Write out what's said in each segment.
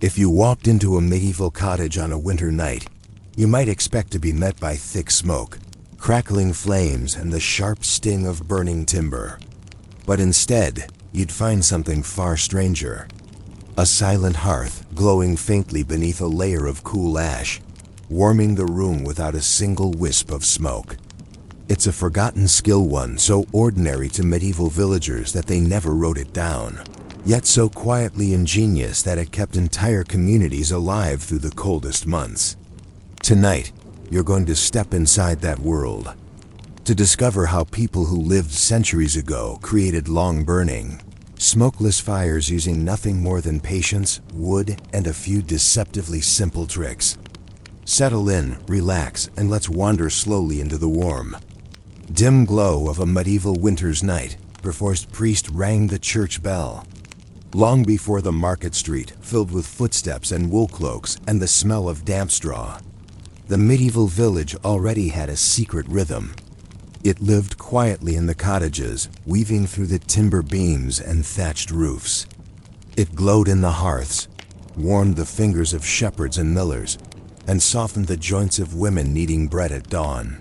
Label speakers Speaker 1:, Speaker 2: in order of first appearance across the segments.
Speaker 1: If you walked into a medieval cottage on a winter night, you might expect to be met by thick smoke, crackling flames, and the sharp sting of burning timber. But instead, you'd find something far stranger. A silent hearth glowing faintly beneath a layer of cool ash, warming the room without a single wisp of smoke. It's a forgotten skill, one so ordinary to medieval villagers that they never wrote it down, yet so quietly ingenious that it kept entire communities alive through the coldest months. Tonight, you're going to step inside that world to discover how people who lived centuries ago created long-burning, smokeless fires using nothing more than patience, wood, and a few deceptively simple tricks. Settle in, relax, and let's wander slowly into the warm, dim glow of a medieval winter's night before the priest rang the church bell. Long before the market street, filled with footsteps and wool cloaks and the smell of damp straw, the medieval village already had a secret rhythm. It lived quietly in the cottages, weaving through the timber beams and thatched roofs. It glowed in the hearths, warmed the fingers of shepherds and millers, and softened the joints of women kneading bread at dawn.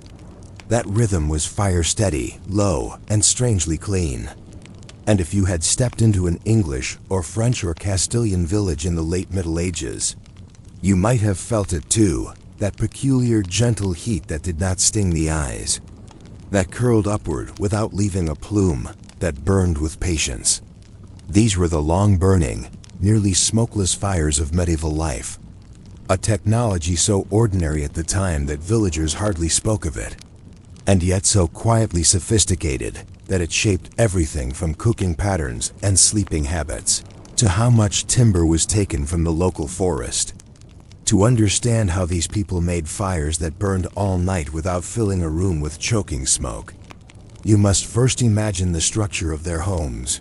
Speaker 1: That rhythm was fire-steady, low, and strangely clean. And if you had stepped into an English or French or Castilian village in the late Middle Ages, you might have felt it too, that peculiar gentle heat that did not sting the eyes, that curled upward without leaving a plume, that burned with patience. These were the long-burning, nearly smokeless fires of medieval life, a technology so ordinary at the time that villagers hardly spoke of it, and yet so quietly sophisticated that it shaped everything from cooking patterns and sleeping habits to how much timber was taken from the local forest. To understand how these people made fires that burned all night without filling a room with choking smoke, you must first imagine the structure of their homes.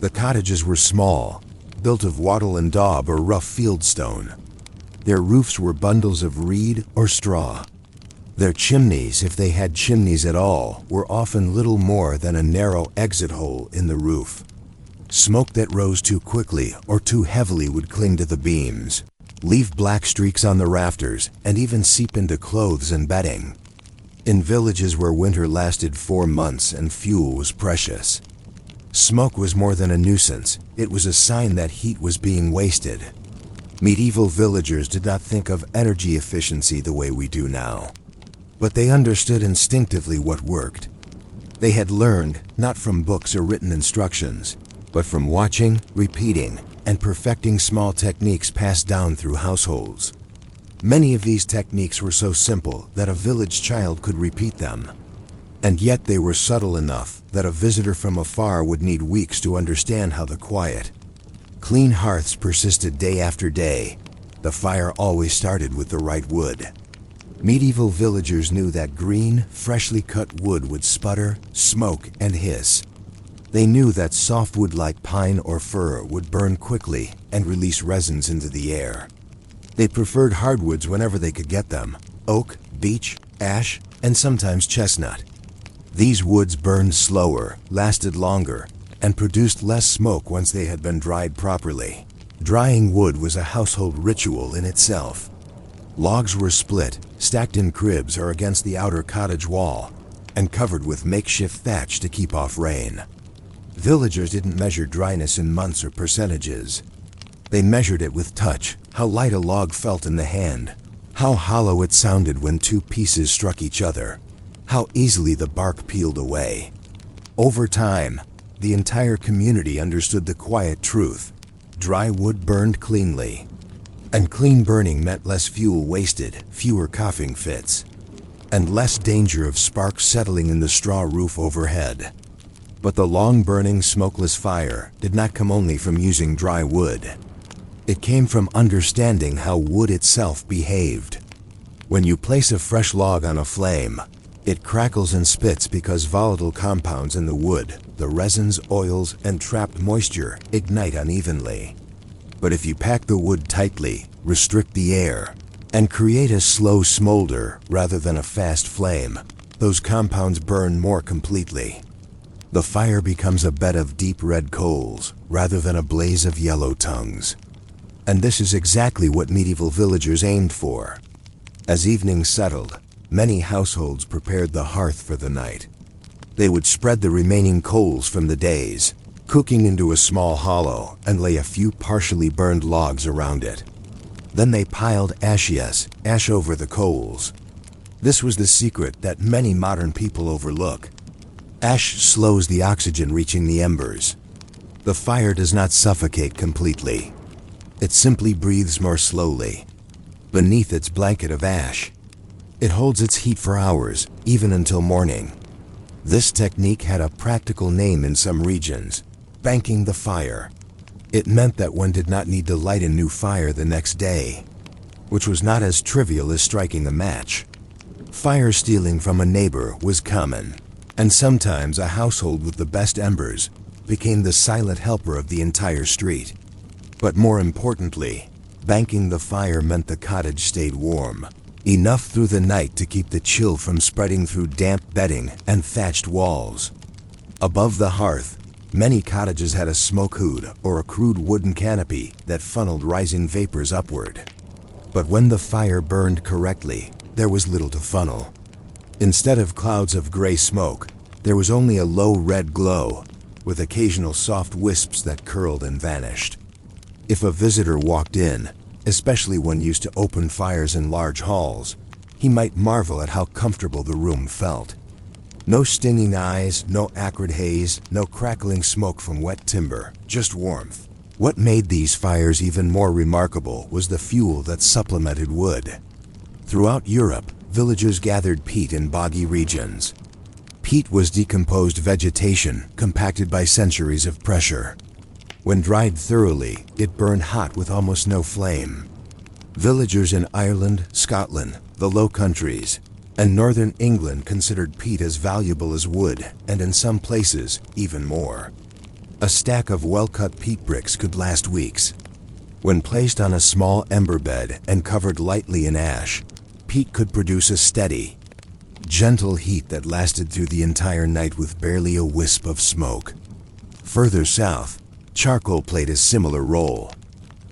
Speaker 1: The cottages were small, built of wattle and daub or rough fieldstone. Their roofs were bundles of reed or straw. Their chimneys, if they had chimneys at all, were often little more than a narrow exit hole in the roof. Smoke that rose too quickly or too heavily would cling to the beams, leave black streaks on the rafters, and even seep into clothes and bedding. In villages where winter lasted 4 months and fuel was precious, smoke was more than a nuisance. It was a sign that heat was being wasted. Medieval villagers did not think of energy efficiency the way we do now, but they understood instinctively what worked. They had learned, not from books or written instructions, but from watching, repeating, and perfecting small techniques passed down through households. Many of these techniques were so simple that a village child could repeat them, and yet they were subtle enough that a visitor from afar would need weeks to understand how the quiet, clean hearths persisted day after day. The fire always started with the right wood. Medieval villagers knew that green, freshly cut wood would sputter, smoke, and hiss. They knew that softwood like pine or fir would burn quickly and release resins into the air. They preferred hardwoods whenever they could get them: oak, beech, ash, and sometimes chestnut. These woods burned slower, lasted longer, and produced less smoke once they had been dried properly. Drying wood was a household ritual in itself. Logs were split, stacked in cribs or against the outer cottage wall, and covered with makeshift thatch to keep off rain. Villagers didn't measure dryness in months or percentages. They measured it with touch, how light a log felt in the hand, how hollow it sounded when 2 pieces struck each other, how easily the bark peeled away. Over time, the entire community understood the quiet truth: dry wood burned cleanly. And clean burning meant less fuel wasted, fewer coughing fits, and less danger of sparks settling in the straw roof overhead. But the long-burning, smokeless fire did not come only from using dry wood. It came from understanding how wood itself behaved. When you place a fresh log on a flame, it crackles and spits because volatile compounds in the wood, the resins, oils, and trapped moisture, ignite unevenly. But if you pack the wood tightly, restrict the air, and create a slow smolder rather than a fast flame, those compounds burn more completely. The fire becomes a bed of deep red coals rather than a blaze of yellow tongues. And this is exactly what medieval villagers aimed for. As evening settled, many households prepared the hearth for the night. They would spread the remaining coals from the days, cooking into a small hollow, and lay a few partially burned logs around it. Then they piled ash over the coals. This was the secret that many modern people overlook. Ash slows the oxygen reaching the embers. The fire does not suffocate completely. It simply breathes more slowly. Beneath its blanket of ash, it holds its heat for hours, even until morning. This technique had a practical name in some regions: banking the fire. It meant that one did not need to light a new fire the next day, which was not as trivial as striking a match. Fire stealing from a neighbor was common, and sometimes a household with the best embers became the silent helper of the entire street. But more importantly, banking the fire meant the cottage stayed warm, enough through the night to keep the chill from spreading through damp bedding and thatched walls. Above the hearth, many cottages had a smoke hood or a crude wooden canopy that funneled rising vapors upward. But when the fire burned correctly, there was little to funnel. Instead of clouds of gray smoke, there was only a low red glow, with occasional soft wisps that curled and vanished. If a visitor walked in, especially one used to open fires in large halls, he might marvel at how comfortable the room felt. No stinging eyes, no acrid haze, no crackling smoke from wet timber, just warmth. What made these fires even more remarkable was the fuel that supplemented wood. Throughout Europe, villagers gathered peat in boggy regions. Peat was decomposed vegetation compacted by centuries of pressure. When dried thoroughly, it burned hot with almost no flame. Villagers in Ireland, Scotland, the Low Countries, and northern England considered peat as valuable as wood, and in some places, even more. A stack of well-cut peat bricks could last weeks. When placed on a small ember bed and covered lightly in ash, peat could produce a steady, gentle heat that lasted through the entire night with barely a wisp of smoke. Further south, charcoal played a similar role.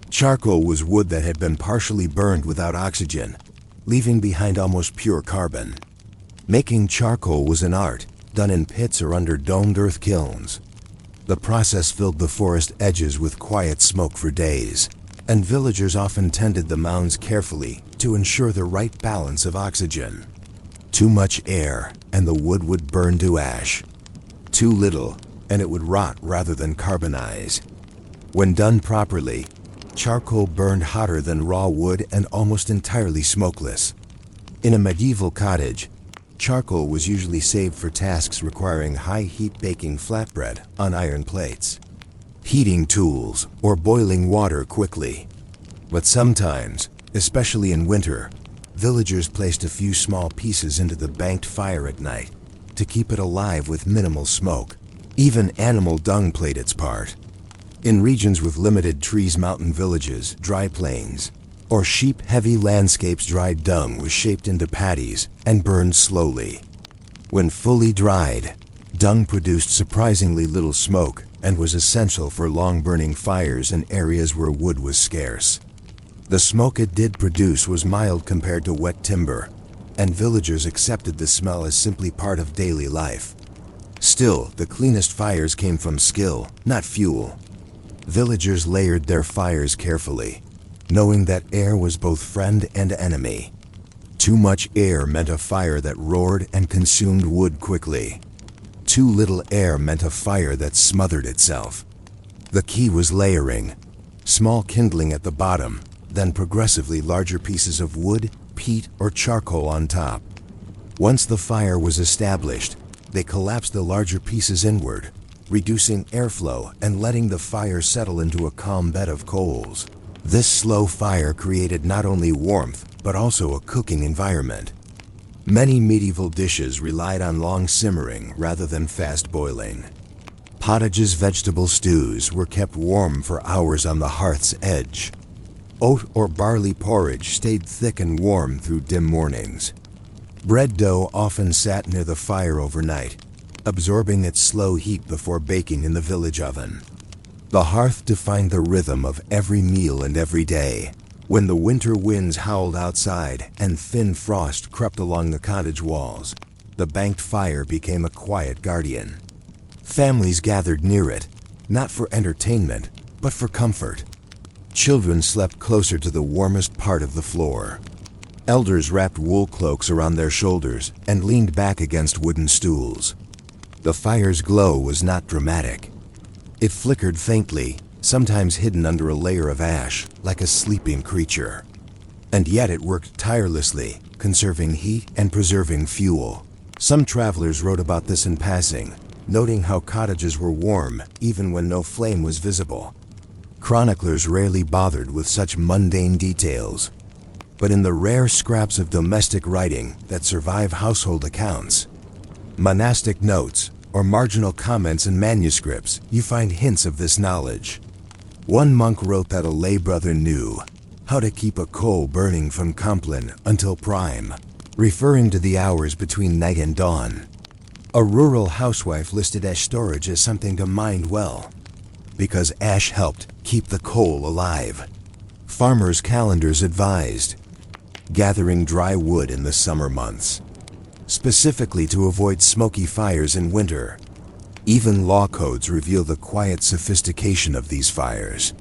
Speaker 1: Charcoal was wood that had been partially burned without oxygen, leaving behind almost pure carbon. Making charcoal was an art, done in pits or under domed earth kilns. The process filled the forest edges with quiet smoke for days, and villagers often tended the mounds carefully to ensure the right balance of oxygen. Too much air, and the wood would burn to ash. Too little, and it would rot rather than carbonize. When done properly, charcoal burned hotter than raw wood and almost entirely smokeless. In a medieval cottage, charcoal was usually saved for tasks requiring high-heat baking flatbread on iron plates, heating tools, or boiling water quickly. But sometimes, especially in winter, villagers placed a few small pieces into the banked fire at night to keep it alive with minimal smoke. Even animal dung played its part. In regions with limited trees, mountain villages, dry plains, or sheep-heavy landscapes, dried dung was shaped into patties and burned slowly. When fully dried, dung produced surprisingly little smoke and was essential for long-burning fires in areas where wood was scarce. The smoke it did produce was mild compared to wet timber, and villagers accepted the smell as simply part of daily life. Still, the cleanest fires came from skill, not fuel. Villagers layered their fires carefully, knowing that air was both friend and enemy. Too much air meant a fire that roared and consumed wood quickly. Too little air meant a fire that smothered itself. The key was layering. Small kindling at the bottom, then progressively larger pieces of wood, peat, or charcoal on top. Once the fire was established, they collapsed the larger pieces inward, reducing airflow and letting the fire settle into a calm bed of coals. This slow fire created not only warmth, but also a cooking environment. Many medieval dishes relied on long simmering rather than fast boiling. Pottages, vegetable stews were kept warm for hours on the hearth's edge. Oat or barley porridge stayed thick and warm through dim mornings. Bread dough often sat near the fire overnight, absorbing its slow heat before baking in the village oven. The hearth defined the rhythm of every meal and every day. When the winter winds howled outside and thin frost crept along the cottage walls, the banked fire became a quiet guardian. Families gathered near it, not for entertainment, but for comfort. Children slept closer to the warmest part of the floor. Elders wrapped wool cloaks around their shoulders and leaned back against wooden stools. The fire's glow was not dramatic. It flickered faintly, sometimes hidden under a layer of ash, like a sleeping creature. And yet it worked tirelessly, conserving heat and preserving fuel. Some travelers wrote about this in passing, noting how cottages were warm even when no flame was visible. Chroniclers rarely bothered with such mundane details. But in the rare scraps of domestic writing that survive household accounts, monastic notes, or marginal comments in manuscripts, you find hints of this knowledge. One monk wrote that a lay brother knew how to keep a coal burning from Compline until prime, referring to the hours between night and dawn. A rural housewife listed ash storage as something to mind well, because ash helped keep the coal alive. Farmers' calendars advised gathering dry wood in the summer months, specifically to avoid smoky fires in winter. Even law codes reveal the quiet sophistication of these fires.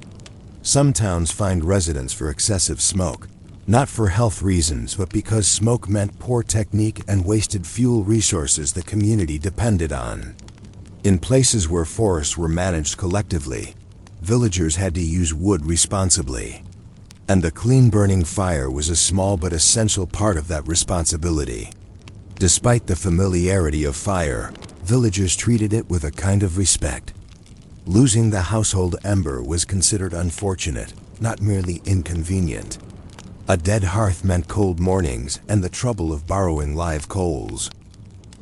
Speaker 1: Some towns fined residents for excessive smoke, not for health reasons, but because smoke meant poor technique and wasted fuel resources the community depended on. In places where forests were managed collectively, villagers had to use wood responsibly. And a clean burning fire was a small but essential part of that responsibility. Despite the familiarity of fire, villagers treated it with a kind of respect. Losing the household ember was considered unfortunate, not merely inconvenient. A dead hearth meant cold mornings and the trouble of borrowing live coals.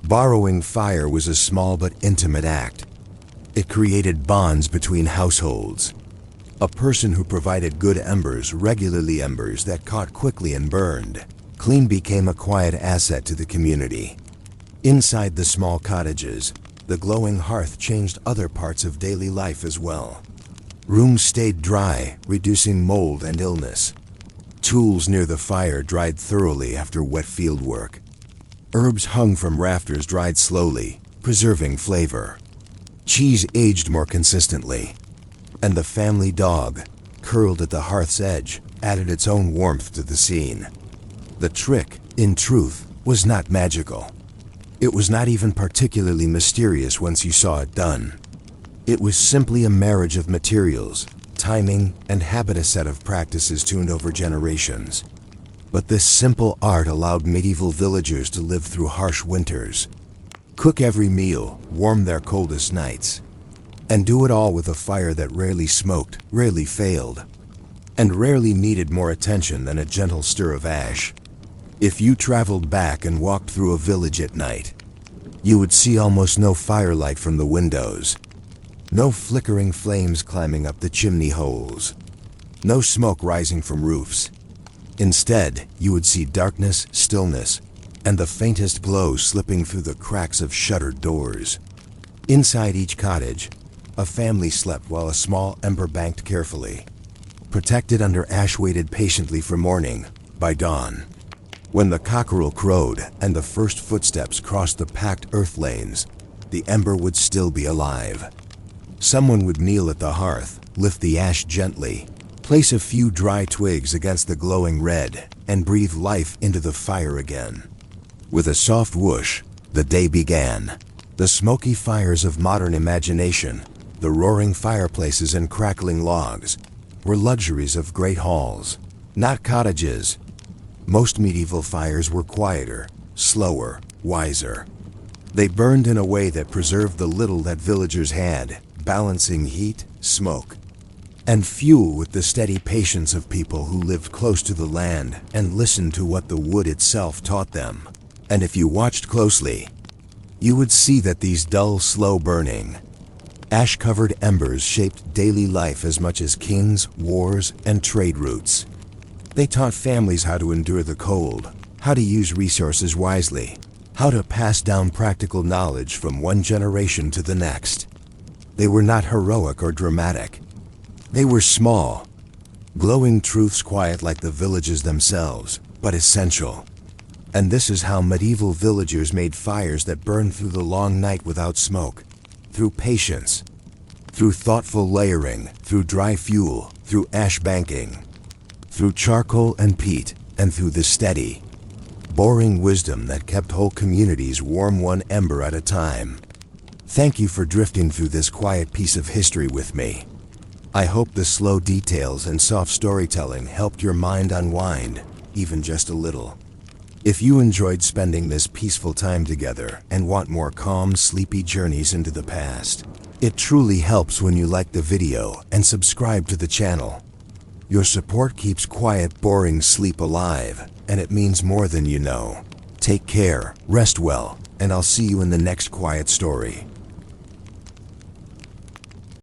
Speaker 1: Borrowing fire was a small but intimate act. It created bonds between households. A person who provided good embers, regularly embers that caught quickly and burned, clean became a quiet asset to the community. Inside the small cottages, the glowing hearth changed other parts of daily life as well. Rooms stayed dry, reducing mold and illness. Tools near the fire dried thoroughly after wet field work. Herbs hung from rafters dried slowly, preserving flavor. Cheese aged more consistently. And the family dog, curled at the hearth's edge, added its own warmth to the scene. The trick, in truth, was not magical. It was not even particularly mysterious once you saw it done. It was simply a marriage of materials, timing, and habit, a set of practices tuned over generations. But this simple art allowed medieval villagers to live through harsh winters, cook every meal, warm their coldest nights, and do it all with a fire that rarely smoked, rarely failed, and rarely needed more attention than a gentle stir of ash. If you traveled back and walked through a village at night, you would see almost no firelight from the windows, no flickering flames climbing up the chimney holes, no smoke rising from roofs. Instead, you would see darkness, stillness, and the faintest glow slipping through the cracks of shuttered doors. Inside each cottage, a family slept while a small ember banked carefully, protected under ash waited patiently for morning. By dawn, when the cockerel crowed and the first footsteps crossed the packed earth lanes, the ember would still be alive. Someone would kneel at the hearth, lift the ash gently, place a few dry twigs against the glowing red, and breathe life into the fire again. With a soft whoosh, the day began. The smoky fires of modern imagination, the roaring fireplaces and crackling logs, were luxuries of great halls, not cottages. Most medieval fires were quieter, slower, wiser. They burned in a way that preserved the little that villagers had, balancing heat, smoke, and fuel with the steady patience of people who lived close to the land and listened to what the wood itself taught them. And if you watched closely, you would see that these dull, slow burning, ash-covered embers shaped daily life as much as kings, wars, and trade routes. They taught families how to endure the cold, how to use resources wisely, how to pass down practical knowledge from one generation to the next. They were not heroic or dramatic. They were small, glowing truths, quiet like the villages themselves, but essential. And this is how medieval villagers made fires that burned through the long night without smoke. Through patience, through thoughtful layering, through dry fuel, through ash banking, through charcoal and peat, and through the steady, boring wisdom that kept whole communities warm one ember at a time. Thank you for drifting through this quiet piece of history with me. I hope the slow details and soft storytelling helped your mind unwind, even just a little. If you enjoyed spending this peaceful time together and want more calm, sleepy journeys into the past, it truly helps when you like the video and subscribe to the channel. Your support keeps quiet, boring sleep alive, and it means more than you know. Take care, rest well, and I'll see you in the next quiet story.